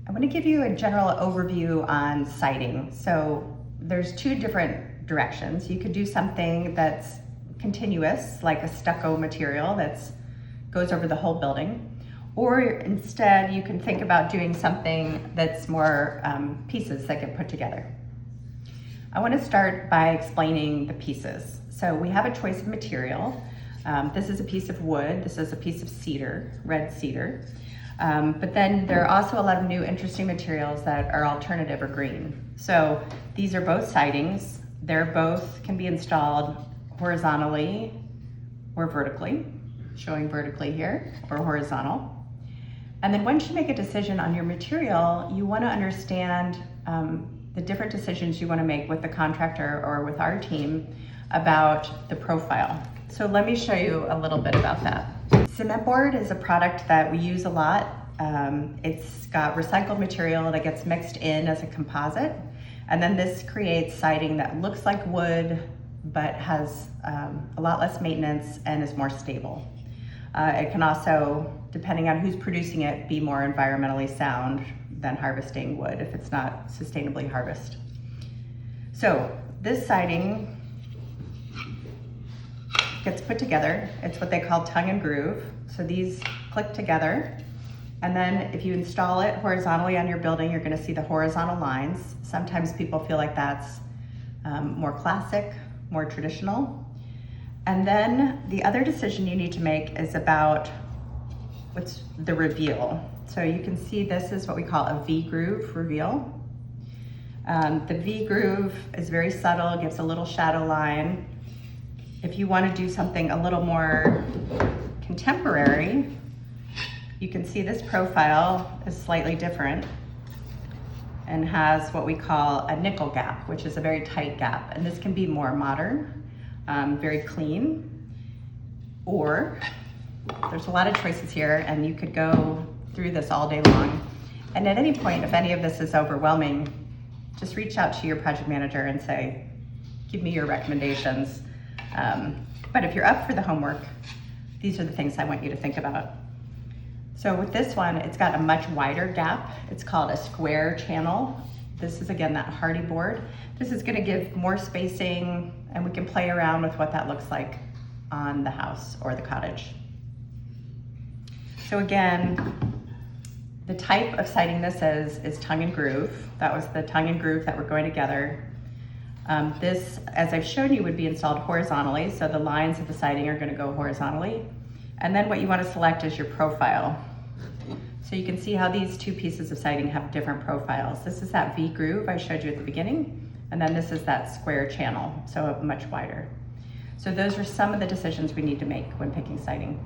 I want to give you a general overview on siding. So there's two different directions. You could do something that's continuous, like a stucco material that goes over the whole building. Or instead, you can think about doing something that's more pieces that get put together. I want to start by explaining the pieces. So we have a choice of material. This is a piece of wood. This is a piece of cedar, red cedar. But then there are also a lot of new interesting materials that are alternative or green. So these are both sidings. They're both can be installed horizontally or vertically, showing vertically here, or horizontal. And then once you make a decision on your material, you want to understand the different decisions you want to make with the contractor or with our team about the profile. So let me show you a little bit about that. Cement board is a product that we use a lot. It's got recycled material that gets mixed in as a composite. And then this creates siding that looks like wood, but has a lot less maintenance and is more stable. It can also, depending on who's producing it, be more environmentally sound than harvesting wood if it's not sustainably harvested. So this siding gets put together. It's what they call tongue and groove. So these click together. And then if you install it horizontally on your building, you're gonna see the horizontal lines. Sometimes people feel like that's more classic, more traditional. And then the other decision you need to make is about what's the reveal. So you can see this is what we call a V-groove reveal. The V-groove is very subtle, gives a little shadow line. If you want to do something a little more contemporary, you can see this profile is slightly different and has what we call a nickel gap, which is a very tight gap. And this can be more modern, very clean, or there's a lot of choices here and you could go through this all day long. And at any point, if any of this is overwhelming, just reach out to your project manager and say, give me your recommendations. But if you're up for the homework, these are the things I want you to think about. So with this one, it's got a much wider gap. It's called a square channel. This is again, that hardy board. This is gonna give more spacing and we can play around with what that looks like on the house or the cottage. So again, the type of siding this is tongue and groove. That was the tongue and groove that were going together. This, as I've shown you, would be installed horizontally. So the lines of the siding are gonna go horizontally. And then what you wanna select is your profile. So you can see how these two pieces of siding have different profiles. This is that V-groove I showed you at the beginning. And then this is that square channel, so much wider. So those are some of the decisions we need to make when picking siding.